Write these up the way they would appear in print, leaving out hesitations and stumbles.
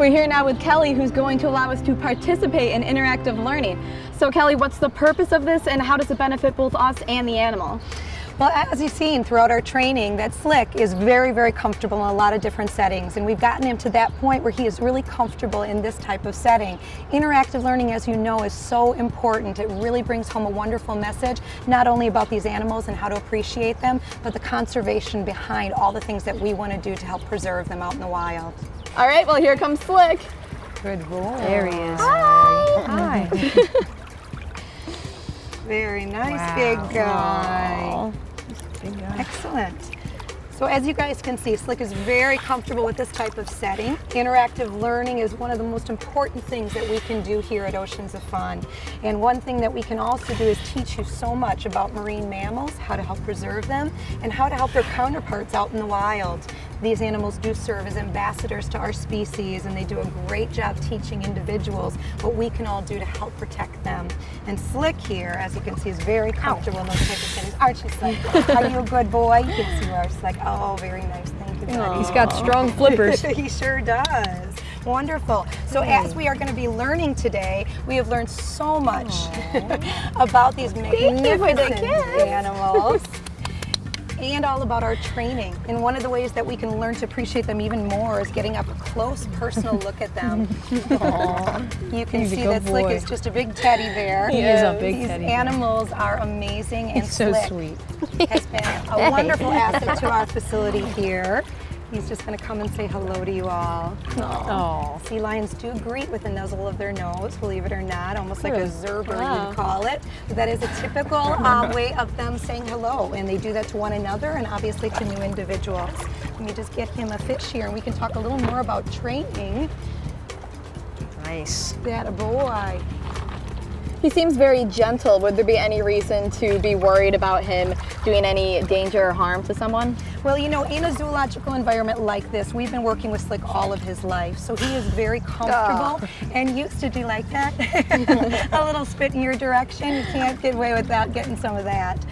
We're here now with Kelly, who's going to allow us to participate in interactive learning. So Kelly, what's the purpose of this and how does it benefit both us and the animal? Well, as you've seen throughout our training, that Slick is very, very comfortable in a lot of different settings, and we've gotten him to that point where he is really comfortable in this type of setting. Interactive learning, as you know, is so important. It really brings home a wonderful message, not only about these animals and how to appreciate them, but the conservation behind all the things that we want to do to help preserve them out in the wild. All right, well, here comes Slick. Good boy. There he is. Hi. Hi. Very nice, Wow. big guy. Aww. Big guy. Excellent. So as you guys can see, Slick is very comfortable with this type of setting. Interactive learning is one of the most important things that we can do here at Oceans of Fun. And one thing that we can also do is teach you so much about marine mammals, how to help preserve them, and how to help their counterparts out in the wild. These animals do serve as ambassadors to our species, and they do a great job teaching individuals what we can all do to help protect them. And Slick here, as you can see, is very comfortable in those type of settings. Aren't you, Slick? Are you a good boy? Yes, you are, Slick. Oh, very nice. Thank you, buddy. He's got strong flippers. He sure does. Wonderful. So as we are going to be learning today, we have learned so much about these magnificent animals. And all about our training. And one of the ways that we can learn to appreciate them even more is getting up a close personal look at them. You can see that Slick is just a big teddy bear. He is a big These teddy bear. animals are amazing, and He's so Slick sweet. has been a wonderful asset to our facility here. He's just going to come and say hello to you all. Oh. Sea lions do greet with a nuzzle of their nose, believe it or not, almost like a zerber, you'd call it. But that is a typical way of them saying hello, and they do that to one another and obviously to new individuals. Let me just get him a fish here, and we can talk a little more about training. Nice. That a boy. He seems very gentle. Would there be any reason to be worried about him doing any danger or harm to someone? Well, you know, in a zoological environment like this, we've been working with Slick all of his life, so he is very comfortable and used to do like that. A little spit in your direction. You can't get away without getting some of that.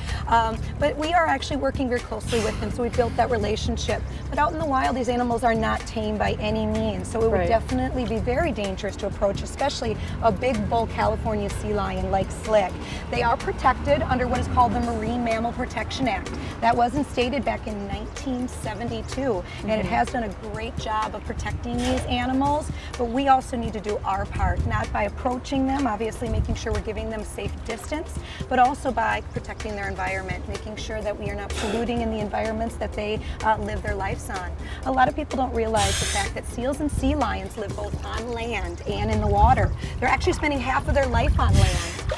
But we are actually working very closely with him, so we built that relationship. But out in the wild, these animals are not tame by any means, so it would definitely be very dangerous to approach, especially a big bull California sea lion like Slick. They are protected under what is called the Marine Mammal Protection Act. That was instated back in 1972, and it has done a great job of protecting these animals, but we also need to do our part, not by approaching them, obviously making sure we're giving them safe distance, but also by protecting their environment, making sure that we are not polluting in the environments that they live their lives on. A lot of people don't realize the fact that seals and sea lions live both on land and in the water. They're actually spending half of their life on land.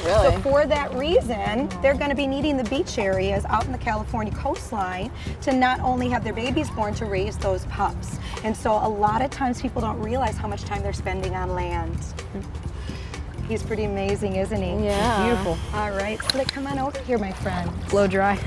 Really? So for that reason, they're going to be needing the beach areas out in the California coastline to not only have their babies born, to raise those pups. And so a lot of times people don't realize how much time they're spending on land. He's pretty amazing, isn't he? Yeah. Beautiful. All right, Slick, come on over here, my friend. Blow dry.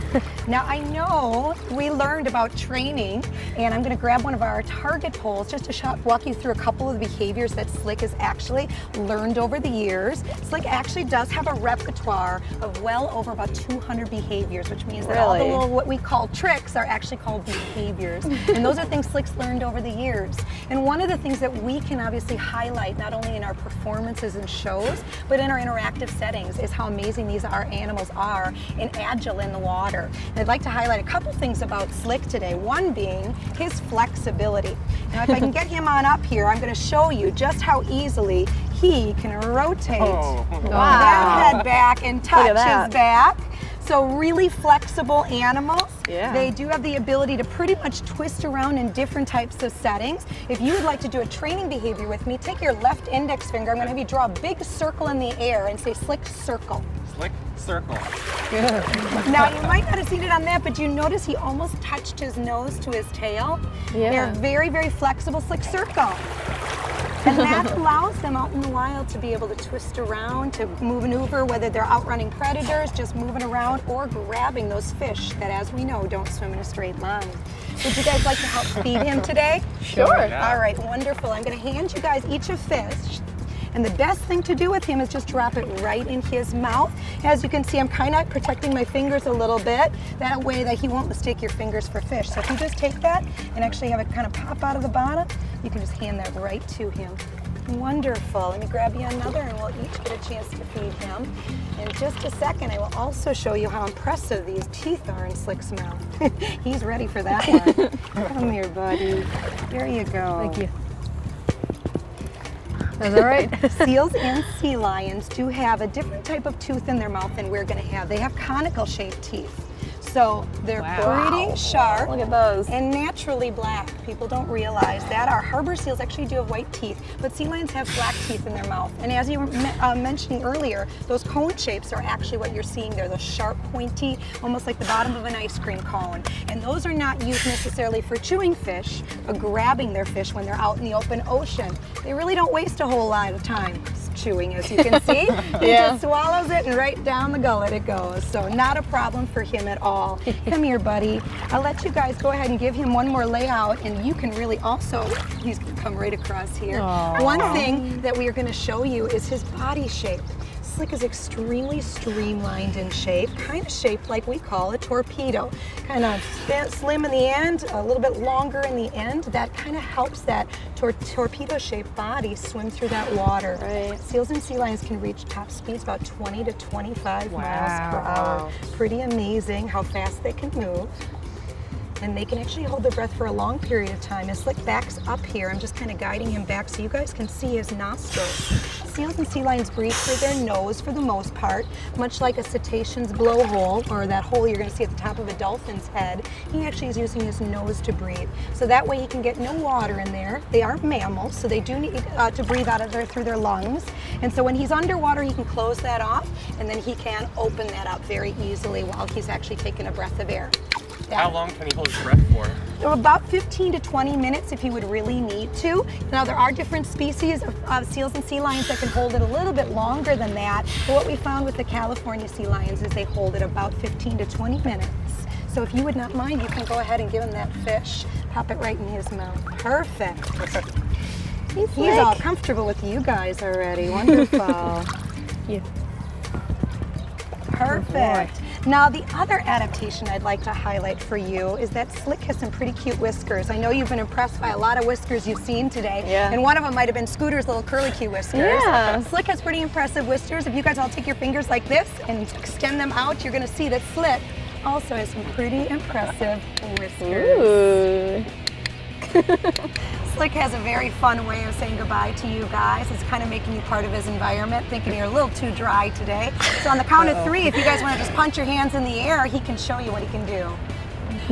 Now, I know we learned about training, and I'm going to grab one of our target poles just to walk you through a couple of the behaviors that Slick has actually learned over the years. Slick actually does have a repertoire of well over about 200 behaviors, which means that all the little, what we call tricks, are actually called behaviors. And those are things Slick's learned over the years. And one of the things that we can obviously highlight, not only in our performances and shows, but in our interactive settings, is how amazing these animals are and agile in the water. And I'd like to highlight a couple things about Slick today, one being his flexibility. Now if I can get him on up here, I'm going to show you just how easily he can rotate that head back and touch his back. So really flexible animals. They do have the ability to pretty much twist around in different types of settings. If you would like to do a training behavior with me, take your left index finger. I'm going to have you draw a big circle in the air and say Slick circle. Slick circle. Good. Now you might not have seen it on that, but you notice he almost touched his nose to his tail. They're very, very flexible. Slick circle. And that allows them out in the wild to be able to twist around, to maneuver, whether they're outrunning predators, just moving around, or grabbing those fish that, as we know, don't swim in a straight line. Would you guys like to help feed him today? Sure. All right, wonderful. I'm going to hand you guys each a fish. And the best thing to do with him is just drop it right in his mouth. As you can see, I'm kind of protecting my fingers a little bit. That way that he won't mistake your fingers for fish. So if you just take that and actually have it kind of pop out of the bottom, You can just hand that right to him. Wonderful. Let me grab you another and we'll each get a chance to feed him. In just a second, I will also show you how impressive these teeth are in Slick's mouth. He's ready for that one. Come here, buddy. There you go. Thank you. That's all right. Seals and sea lions do have a different type of tooth in their mouth than we're going to have. They have conical shaped teeth. So they're pretty sharp Look at those. and naturally black. People don't realize that. Our harbor seals actually do have white teeth, but sea lions have black teeth in their mouth. And as you were mentioning earlier, those cone shapes are actually what you're seeing there, those sharp, pointy, almost like the bottom of an ice cream cone. And those are not used necessarily for chewing fish or grabbing their fish when they're out in the open ocean. They really don't waste a whole lot of time chewing, as you can see. He just swallows it and right down the gullet it goes. So not a problem for him at all. Come here, buddy. I'll let you guys go ahead and give him one more layout, and you can really also, he's gonna come right across here. Aww. One thing that we are gonna show you is his body shape. Slick is extremely streamlined in shape, kind of shaped like we call a torpedo. Kind of slim in the end, a little bit longer in the end. That kind of helps that torpedo-shaped body swim through that water. Right. Seals and sea lions can reach top speeds about 20 to 25 miles per hour. Pretty amazing how fast they can move. And they can actually hold their breath for a long period of time. As Slick backs up here, I'm just kind of guiding him back so you guys can see his nostrils. Seals and sea lions breathe through their nose for the most part, much like a cetacean's blowhole, or that hole you're going to see at the top of a dolphin's head. He actually is using his nose to breathe. So that way he can get no water in there. They are mammals, so they do need to breathe out of there through their lungs. And so when he's underwater, he can close that off, and then he can open that up very easily while he's actually taking a breath of air. How long can he hold his breath for? So about 15 to 20 minutes if you would really need to. Now there are different species of seals and sea lions that can hold it a little bit longer than that. But what we found with the California sea lions is they hold it about 15 to 20 minutes. So if you would not mind, you can go ahead and give him that fish. Pop it right in his mouth. Perfect. He's all comfortable with you guys already. Wonderful. Yeah. Perfect. Now the other adaptation I'd like to highlight for you is that Slick has some pretty cute whiskers. I know you've been impressed by a lot of whiskers you've seen today. Yeah. And one of them might have been Scooter's little curly Q whiskers. Yeah. Slick has pretty impressive whiskers. If you guys all take your fingers like this and extend them out, you're going to see that Slick also has some pretty impressive whiskers. Ooh. Slick has a very fun way of saying goodbye to you guys. It's kind of making you part of his environment, thinking you're a little too dry today. So on the count of 3, if you guys want to just punch your hands in the air, he can show you what he can do.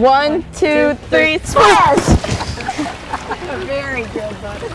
1, 2, 3, splash! Very good, buddy.